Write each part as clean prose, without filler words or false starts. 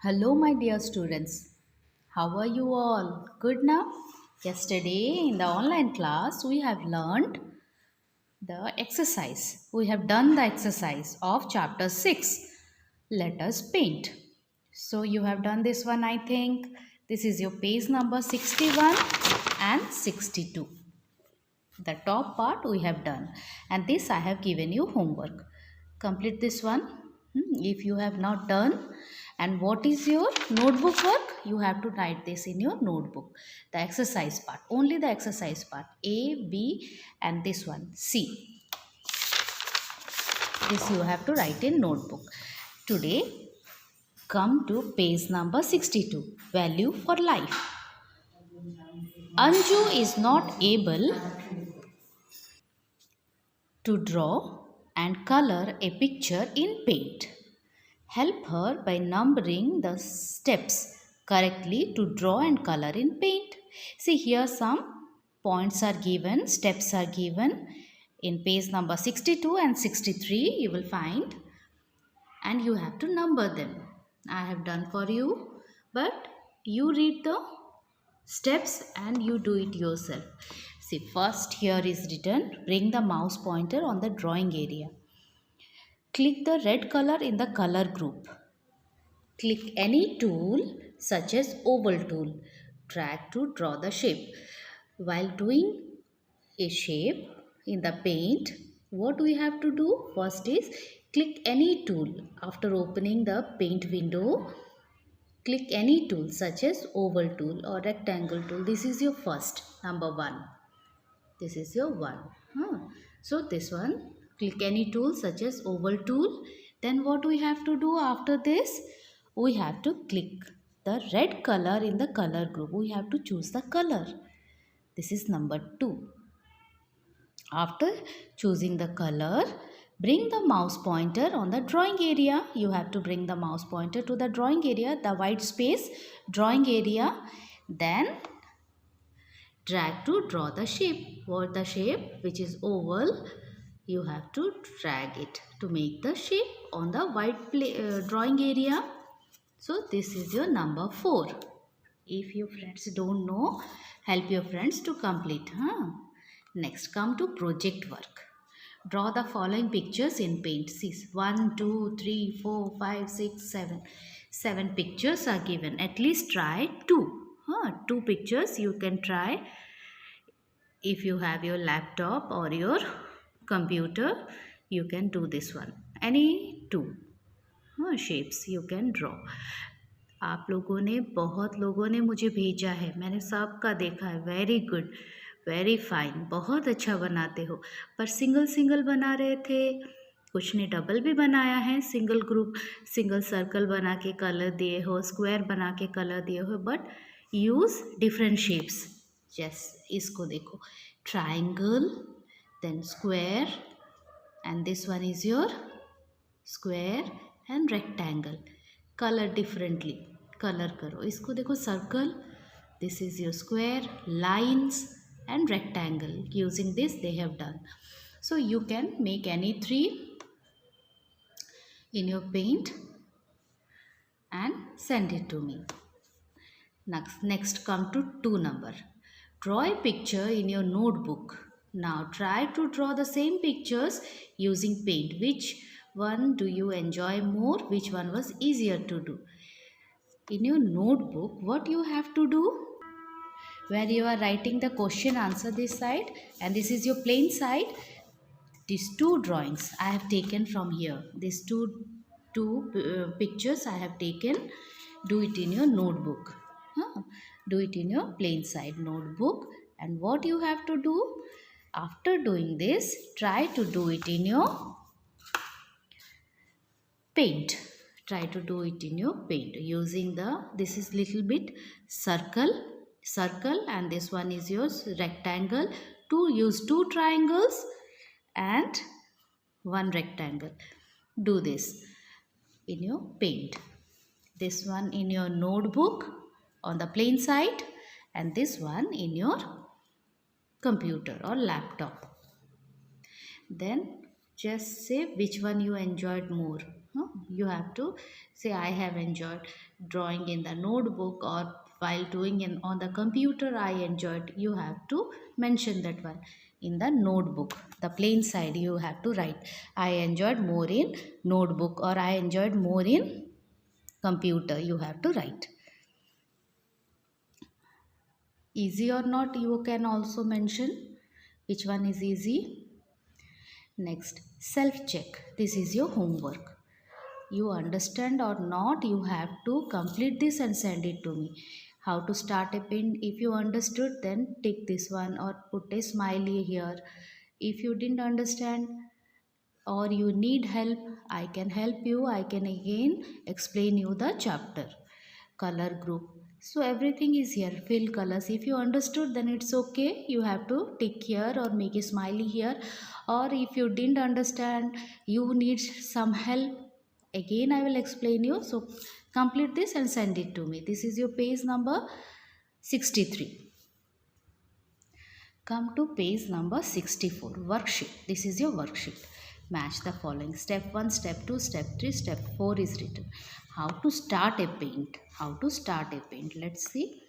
Hello, my dear students. How are you all? Good now? Yesterday in the online class, we have learned the exercise. We have done the exercise of chapter 6. Let us paint. So, you have done this one, I think. This is your page number 61 and 62. The top part we have done, and this I have given you homework. Complete this one. If you have not done, and what is your notebook work, you have to write this in your notebook. The exercise part, only the exercise part, A, B, and this one C. This you have to write in notebook. Today come to page number 62, value for life. Anju is not able to draw and color a picture in paint. Help her by numbering the steps correctly to draw and color in paint. See, here some points are given, steps are given in page number 62 and 63 you will find, and you have to number them. I have done for you, but you read the steps and you do it yourself. See, first here is written, bring the mouse pointer on the drawing area. Click the red color in the color group. Click any tool such as oval tool. Drag to draw the shape. While doing a shape in the paint, what we have to do first is click any tool. After opening the paint window, click any tool such as oval tool or rectangle tool. This is your first, number 1. This is your 1. So this one, click any tool such as oval tool. Then what we have to do after this? We have to click the red color in the color group. We have to choose the color. This is number 2. After choosing the color, bring the mouse pointer on the drawing area. You have to bring the mouse pointer to the drawing area, the white space drawing area. Then drag to draw the shape. What the shape which is oval, you have to drag it to make the shape on the white drawing area. So this is your number 4. If your friends don't know, help your friends to complete. Next, come to project work. Draw the following pictures in paint. See, 1, 2, 3, 4, 5, 6, 7. 7 pictures are given. At least try 2. 2 pictures you can try. If you have your laptop or your computer, you can do this one. Any 2 shapes you can draw. आप लोगों ने, बहुत लोगों ने मुझे भेजा है, मैंने सबका देखा है. वेरी गुड, वेरी फाइन, बहुत अच्छा बनाते हो. पर सिंगल सिंगल बना रहे थे, कुछ ने डबल भी बनाया है. सिंगल ग्रुप, सिंगल सर्कल बना के कलर दिए हो, स्क्वायर बना के कलर दिए हो, बट यूज़ डिफरेंट शेप्स. इसको देखो, triangle, then square, and this one is your square and rectangle. Color differently, color करो. इसको देखो, circle, this is your square, lines and rectangle. Using this they have done. So you can make any 3 in your paint and send it to me. Next come to 2 number. Draw a picture in your notebook. Now try to draw the same pictures using paint. Which one do you enjoy more? Which one was easier to do? In your notebook, what you have to do? Where you are writing the question answer this side, and this is your plain side. These 2 drawings I have taken from here. These two pictures I have taken. Do it in your notebook. Do it in your plain side notebook. And what you have to do? After doing this, try to do it in your paint. Try to do it in your paint using this is little bit circle, and this one is your rectangle. Use 2 triangles and 1 rectangle. Do this in your paint. This one in your notebook on the plain side, and this one in your computer or laptop. Then just say which one you enjoyed more. No? You have to say, I have enjoyed drawing in the notebook, or while doing in on the computer I enjoyed. You have to mention that one in the notebook. The plain side you have to write, I enjoyed more in notebook, or I enjoyed more in computer. You have to write. Easy or not, you can also mention which one is easy. Next, self check. This is your homework. You understand or not, you have to complete this and send it to me. How to start a pin, if you understood, then tick this one or put a smiley here. If you didn't understand or you need help, I can help you. I can again explain you the chapter. Color group, so everything is here. Fill colors. If you understood, then it's okay. You have to tick here or make a smiley here. Or if you didn't understand, you need some help, again I will explain you. So complete this and send it to me. This is your page number 63. Come to page number 64, worksheet. This is your worksheet. Match the following. Step 1, step 2, step 3, step 4 is written. How to start a paint. How to start a paint. Let's see.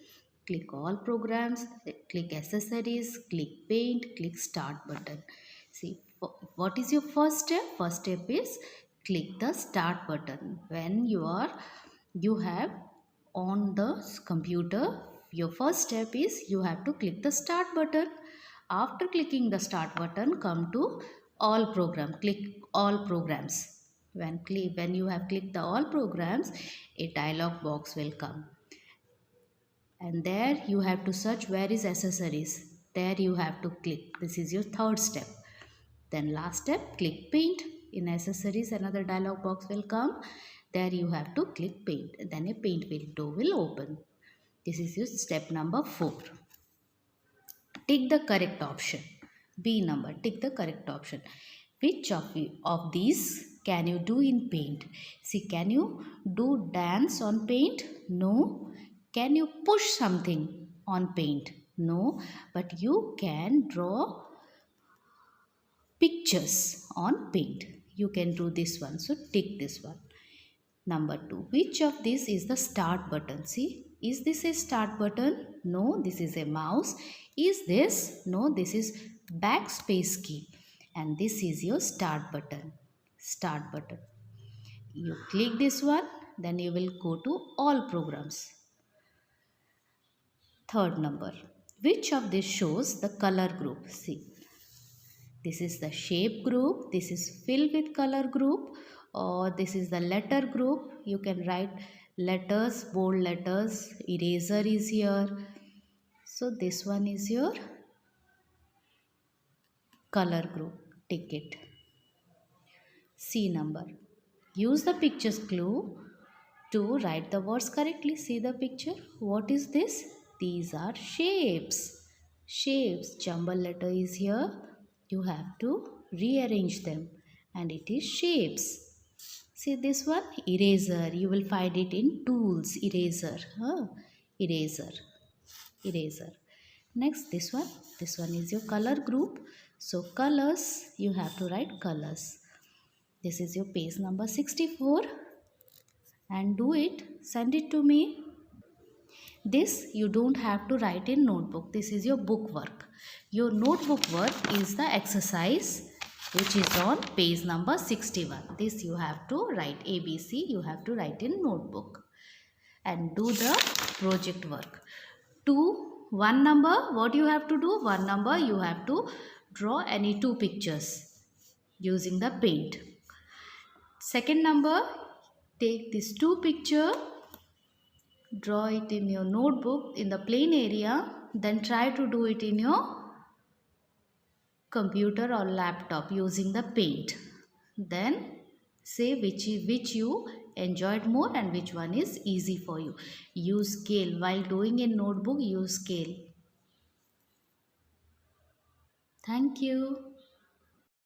Click all programs, click accessories, click paint, click start button. See, what is your first step? First step is click the start button. When you have on the computer, your first step is you have to click the start button. After clicking the start button, come to all program. Click all programs. When you have clicked the all programs, a dialog box will come. And there you have to search where is accessories. There you have to click. This is your third step. Then last step, click paint. In accessories, another dialog box will come. There you have to click paint. Then a paint window will open. This is your step number 4. Tick the correct option. B number, tick the correct option. Which of these can you do in paint? See, can you do dance on paint? No. Can you push something on paint? No. But you can draw pictures on paint. You can do this one. So tick this one. Number 2. Which of these is the start button? See, is this a start button? No, this is a mouse. Is this? No, this is backspace key. And this is your start button. Start button. You click this one, then you will go to all programs. Third number. Which of this shows the color group? See, this is the shape group. This is fill with color group. Or this is the letter group. You can write letters, bold letters. Eraser is here. So this one is your color group. Tick it. C number. Use the pictures clue to write the words correctly. See the picture. What is this? These are shapes. Shapes. Jumble letter is here. You have to rearrange them. And it is shapes. See this one, eraser. You will find it in tools, eraser. Eraser, eraser. Next, this one. This one is your color group. So colors, you have to write colors. This is your page number 64. And do it. Send it to me. This you don't have to write in notebook. This is your book work. Your notebook work is the exercise which is on page number 61. This you have to write ABC. You have to write in notebook. And do the project work. 1 number, what you have to do? 1 number, you have to draw any 2 pictures using the paint. Second number, take this 2 picture, draw it in your notebook in the plain area, then try to do it in your computer or laptop using the paint. Then say which you enjoyed more and which one is easy for you. Use scale. While doing in notebook, use scale. Thank you.